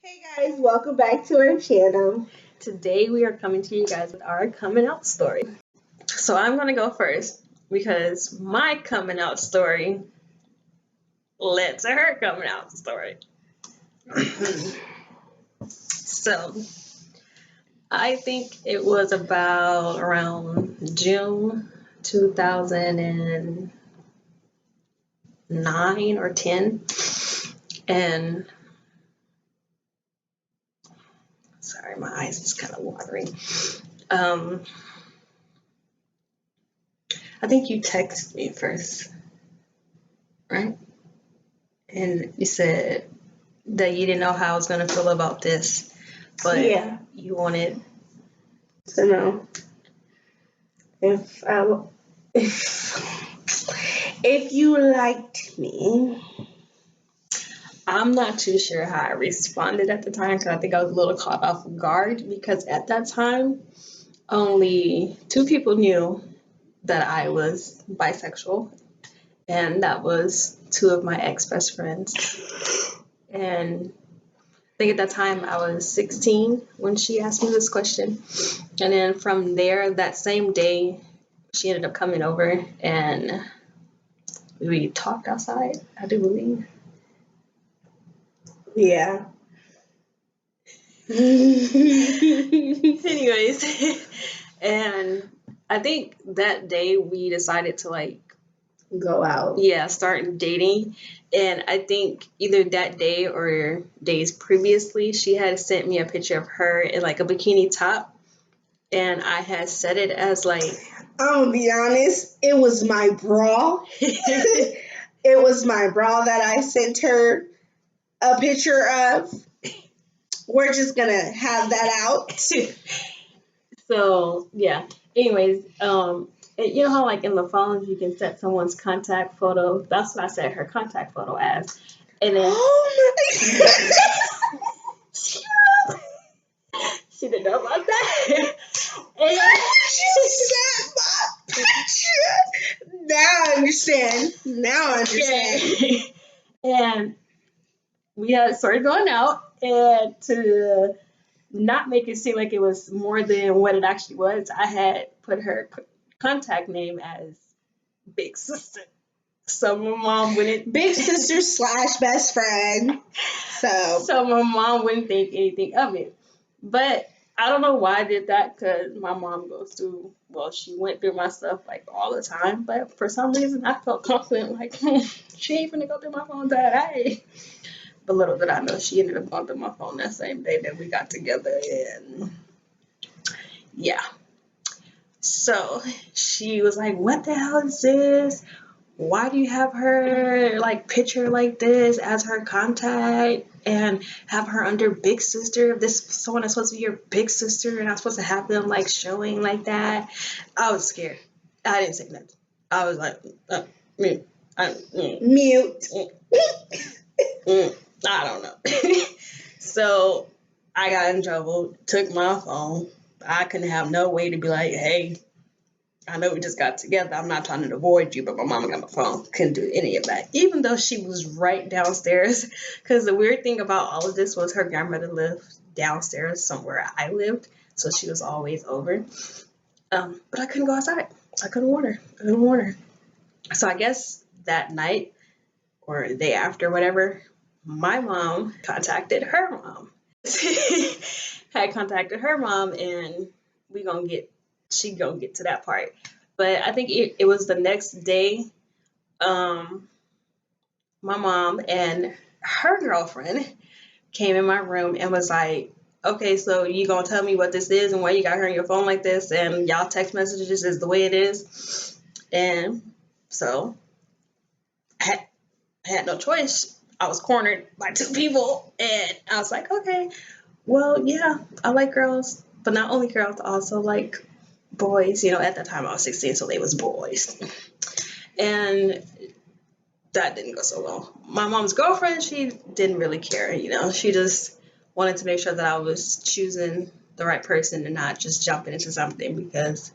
Hey guys, welcome back to our channel. Today we are coming to you guys with our coming out story. So I'm gonna go first because my coming out story led to her coming out story. So I think it was about around June 2009 or 10. And sorry, my eyes is kind of watering. Um, I think you texted me first, right? And you said that you didn't know how I was going to feel about this, but Yeah, you wanted. to know if if you liked me. I'm not too sure how I responded at the time because I think I was a little caught off guard because at that time only two people knew that I was bisexual, and that was two of my ex best friends. And I think at that time I was 16 when she asked me this question. And then from there, that same day, she ended up coming over and we talked outside, I do believe. Yeah. Anyways, and I think that day we decided to Go out. start dating. And I think either that day or days previously, she had sent me a picture of her in like a bikini top. And I had set it as like, I'm gonna be honest, it was my bra. It was my bra that I sent her a picture of. We're just gonna have that out. so yeah. Anyways, you know how like in the phones you can set someone's contact photo. That's what I set her contact photo as, and then Oh my she didn't know about that. And you set my picture. Now I understand. Now I understand. okay. And we had started going out, and to not make it seem like it was more than what it actually was, I had put her contact name as Big Sister. So my mom wouldn't. Big sister slash best friend. So So my mom wouldn't think anything of it. But I don't know why I did that because my mom goes through, well, she went through my stuff like all the time. But for some reason, I felt confident, like, she ain't gonna go through my phone that hey. But little did I know she ended up going through my phone that same day that we got together. And yeah. So she was like, what the hell is this? Why do you have her like picture like this as her contact and have her under big sister? If this someone is supposed to be your big sister and I'm supposed to have them like showing like that. I was scared. I didn't say nothing. I was like, me, mute. I don't know. So I got in trouble, took my phone. I couldn't have no way to be like, hey, I know we just got together. I'm not trying to avoid you, but my mama got my phone. Couldn't do any of that. Even though she was right downstairs. Because the weird thing about all of this was her grandmother lived downstairs somewhere I lived. So she was always over. But I couldn't go outside. I couldn't warn her. So I guess that night or the day after, whatever, my mom contacted her mom. Had contacted her mom, and she gonna get to that part. But I think it was the next day. Um, my mom and her girlfriend came in my room and was like, "Okay, so you gonna tell me what this is and why you got her on your phone like this, and y'all text messages is the way it is." And so I had no choice. I was cornered by two people, and I was like, "Okay, well, yeah, I like girls, but not only girls, I also like boys." At that time I was 16, so they was boys. And that didn't go so well. My mom's girlfriend, she didn't really care. She just wanted to make sure that I was choosing the right person and not just jumping into something because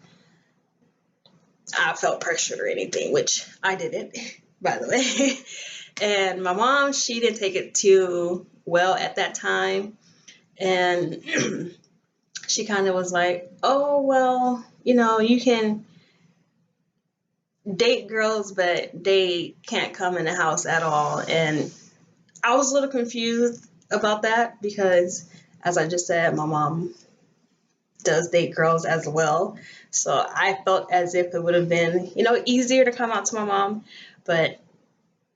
I felt pressured or anything, which I didn't, by the way. And my mom, she didn't take it too well at that time. And she kind of was like, oh, well, you can date girls, but they can't come in the house at all. And I was a little confused about that because, as I just said, my mom does date girls as well. So I felt as if it would have been, easier to come out to my mom, but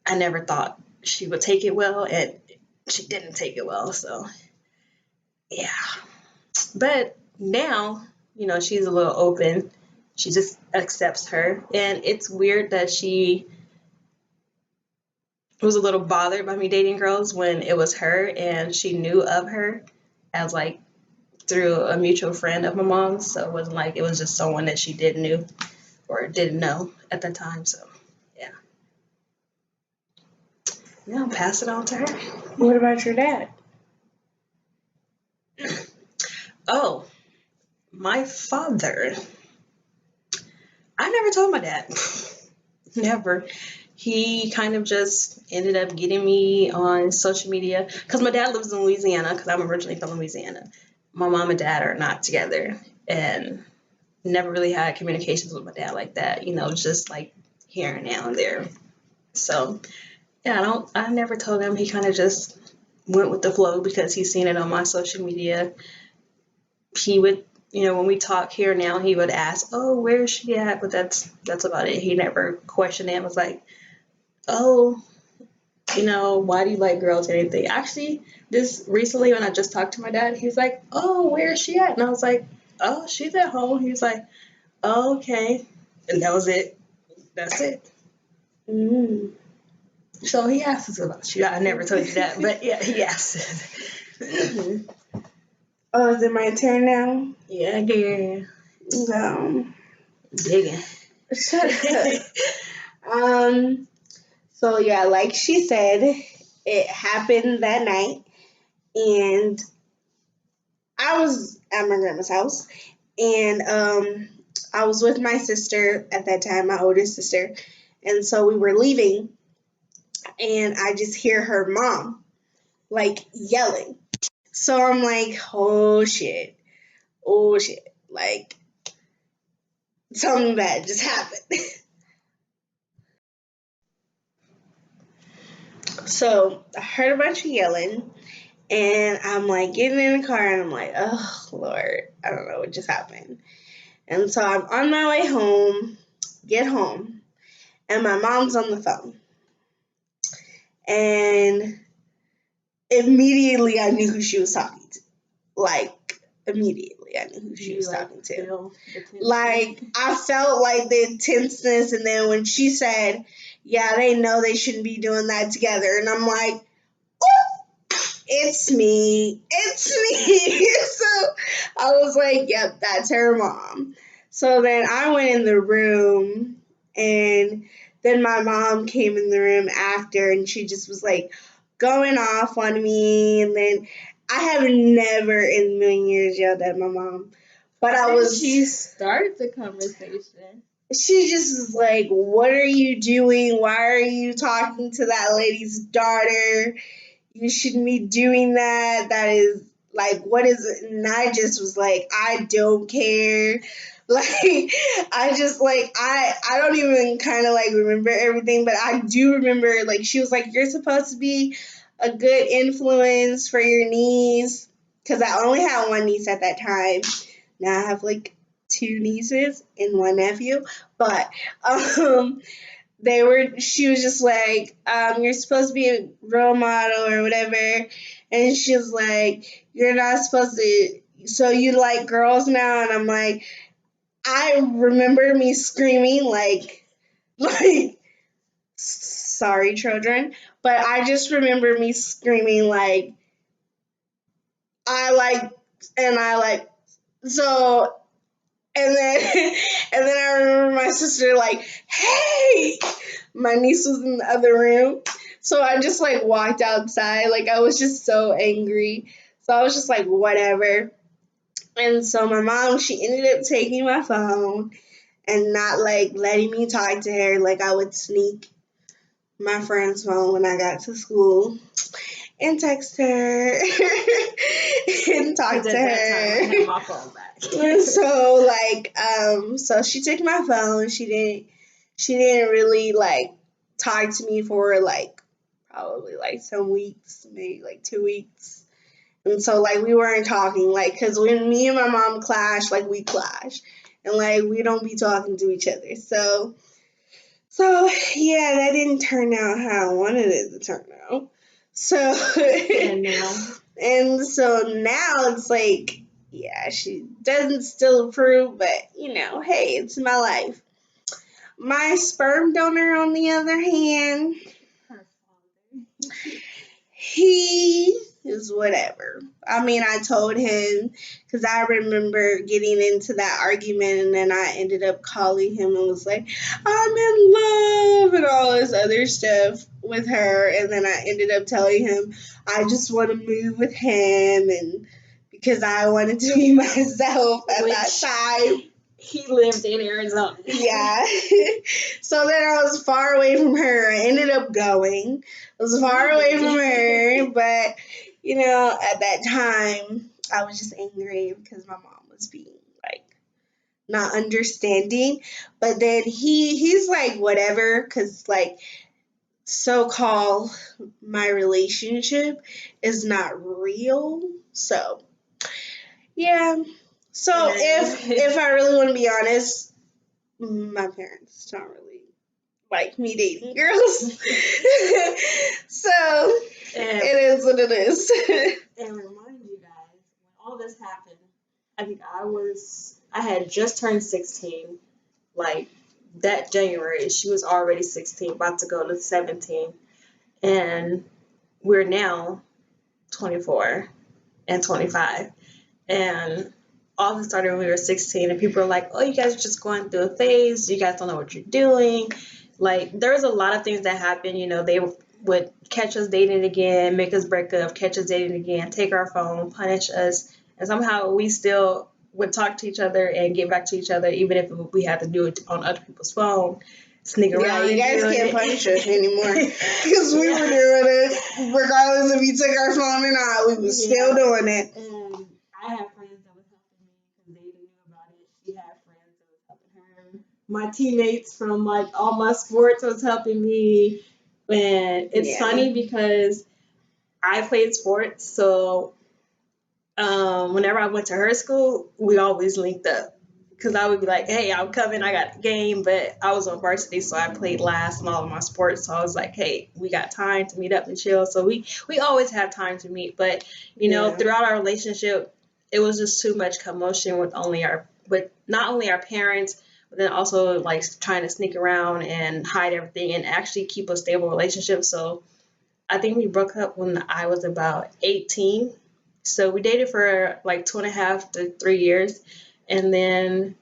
I never thought she would take it well, and she didn't take it well. So, yeah. But now, she's a little open. She just accepts her. And it's weird that she was a little bothered by me dating girls when it was her and she knew of her as like through a mutual friend of my mom's. So it wasn't like it was just someone that she did knew or didn't know at the time. So yeah. Yeah, I'll pass it on to her. What about your dad? Oh, my father. I never told my dad. Never. He kind of just ended up getting me on social media because my dad lives in Louisiana because I'm originally from Louisiana. My mom and dad are not together and never really had communications with my dad like that, just like here and now and there. So yeah, I never told him. He kind of just went with the flow because he's seen it on my social media. He would, when we talk here and now, he would ask, "Oh, where is she at?" But that's about it. He never questioned it. Was like, "Oh, why do you like girls or anything?" Actually, this recently when I just talked to my dad, he's like, "Oh, where is she at?" And I was like, "Oh, she's at home." He's like, "Oh, okay," and that was it. That's it. Mm. So he asked us about you. I never told you that, but yeah, he asked. Oh, is it my turn now? Yeah, girl. Digging. Shut up. So yeah, like she said, it happened that night, and I was at my grandma's house, and I was with my sister at that time, my older sister, and so we were leaving, and I just hear her mom like yelling. So I'm like, oh shit, like something bad just happened. So I heard a bunch of yelling, and I'm like getting in the car, and I'm like, oh Lord, I don't know what just happened. And so I'm on my way home, get home, and my mom's on the phone. And immediately I knew who she was talking to. Like, immediately I knew who she was talking to. Like, I felt like the intenseness, and then when she said, yeah, they know they shouldn't be doing that together, and I'm like, oh, it's me. So I was like, yep, that's her mom. So then I went in the room, and then my mom came in the room after, and she just was like going off on me. And then I have never in a million years yelled at my mom, but How did she start the conversation? She just was like, what are you doing? Why are you talking to that lady's daughter? You shouldn't be doing that. That is like, what is it? And I just was like, I don't care. Like, I just like, I don't even kind of like remember everything, but I do remember like she was like, you're supposed to be a good influence for your niece, because I only had one niece at that time. Now I have like two nieces and one nephew, but she was just like, you're supposed to be a role model or whatever. And she was like, you're not supposed to, so you like girls now? And I'm like, I remember me screaming like, sorry children, but I just remember me screaming like, I like, and I like, so, and then, and then I remember my sister like, hey, my niece was in the other room. So I just like walked outside. Like I was just so angry. So I was just like, whatever. And so my mom, she ended up taking my phone and not like letting me talk to her. Like I would sneak my friend's phone when I got to school and text her and talk Because to at that time, I had her. my phone back. So like so she took my phone. She didn't really like talk to me for like probably like some weeks, maybe like 2 weeks. And so like we weren't talking like because when me and my mom clash, like we clash. And like we don't be talking to each other. So yeah, that didn't turn out how I wanted it to turn out. So And now, and so now it's like, yeah, she doesn't still approve, but hey, it's my life. My sperm donor, on the other hand, her father. he is whatever. I mean, I told him because I remember getting into that argument, and then I ended up calling him and was like, I'm in love, and all this other stuff with her. And then I ended up telling him I just want to move with him, and because I wanted to be myself at that Which time. he lived in Arizona. Yeah. So then I was far away from her. I ended up going. I was far away from her, but at that time I was just angry because my mom was being like not understanding. But then he's like whatever, because like so called my relationship is not real. So yeah. So if I really want to be honest, my parents don't really like me dating girls. So And, it is what it is. and remind you guys, when all this happened, I think I had just turned 16. Like that January, she was already 16, about to go to 17. And we're now 24 and 25. And all this started when we were 16, and people are like, oh, you guys are just going through a phase. You guys don't know what you're doing. Like, there's a lot of things that happen. They would catch us dating again, make us break up, catch us dating again, take our phone, punish us. And somehow we still would talk to each other and get back to each other, even if we had to do it on other people's phone. Sneak Yeah, around. you guys can't punish us anymore because we were doing it regardless if you took our phone or not. We were still doing it. And I had friends that was helping me because they knew about it. She had friends that was helping her. My teammates from like all my sports was helping me. And it's funny because I played sports, so whenever I went to her school, we always linked up. Because I would be like, hey, I'm coming, I got a game, but I was on varsity, so I played last in all of my sports. So I was like, hey, we got time to meet up and chill. So we always have time to meet. But, throughout our relationship, it was just too much commotion with not only our parents, but then also like trying to sneak around and hide everything and actually keep a stable relationship. So I think we broke up when I was about 18. So we dated for like 2.5 to 3 years. And then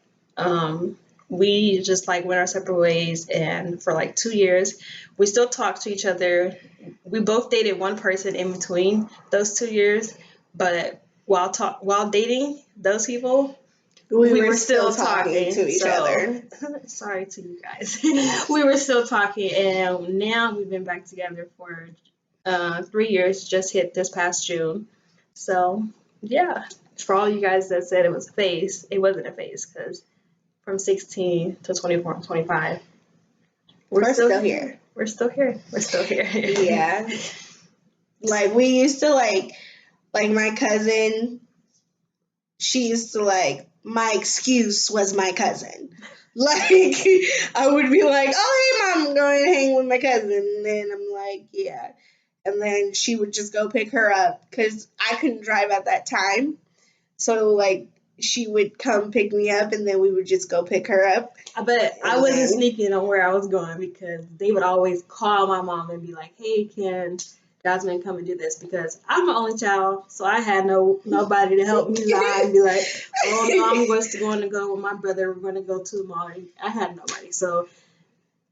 we just like went our separate ways. And for like 2 years, we still talked to each other. We both dated one person in between those 2 years. But while dating those people, we were still talking to each other. Sorry to you guys. We were still talking, and now we've been back together for 3 years. Just hit this past June. So yeah, for all you guys that said it was a phase, it wasn't a phase because from 16 to 24 and 25, we're still here. We're still here. We're still here. Yeah. Like we used to like my cousin, she used to like, my excuse was my cousin. Like I would be like, oh hey mom, I'm going to hang with my cousin, and then I'm like, yeah. And then she would just go pick her up because I couldn't drive at that time. So like she would come pick me up, and then we would just go pick her up. But I wasn't sneaking on where I was going because they would always call my mom and be like, hey, can Jasmine come and do this? Because I'm the only child, so I had nobody to help me lie and be like, oh no, I'm just going to go with my brother. We're going to go to the mall. I had nobody. So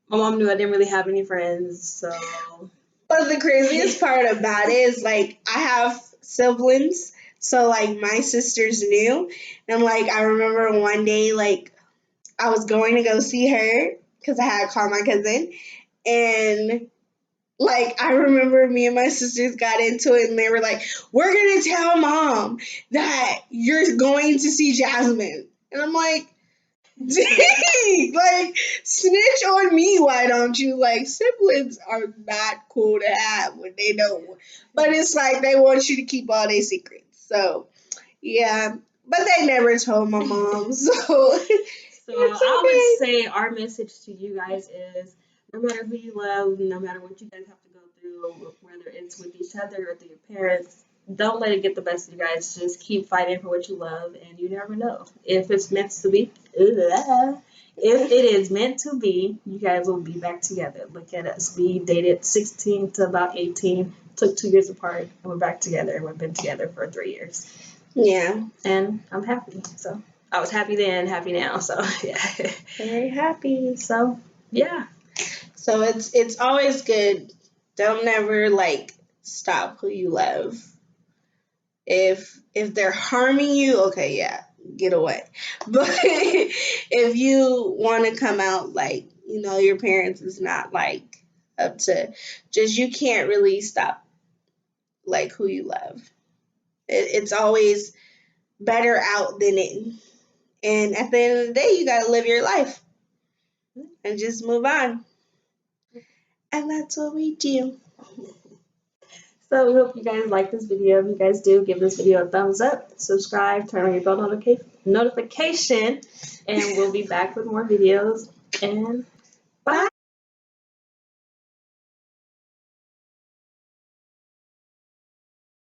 my mom knew I didn't really have any friends. So. But the craziest part about it is like I have siblings, so like my sisters knew, and like I remember one day like I was going to go see her because I had called my cousin, and Like, I remember me and my sisters got into it and they were like, we're going to tell mom that you're going to see Jasmine. And I'm like, dang, like, snitch on me, why don't you? Like, siblings are not cool to have when they know. But it's like they want you to keep all their secrets. So, yeah. But they never told my mom, so So it's I would okay. say our message to you guys is no matter who you love, no matter what you guys have to go through, whether it's with each other or through your parents, don't let it get the best of you guys. Just keep fighting for what you love, and you never know. If it's meant to be, if it is meant to be, you guys will be back together. Look at us. We dated 16 to about 18, took 2 years apart, and we're back together. We've been together for 3 years. Yeah, And I'm happy. So I was happy then, happy now. So yeah. very happy. So yeah. So it's always good. Don't never like stop who you love. If they're harming you, okay, yeah, get away. But if you want to come out like, your parents is not like up to, just you can't really stop like who you love. It's always better out than in. And at the end of the day, you got to live your life and just move on. And that's what we do. So we hope you guys like this video. If you guys do, give this video a thumbs up, subscribe, turn on your bell notification, and we'll be back with more videos. And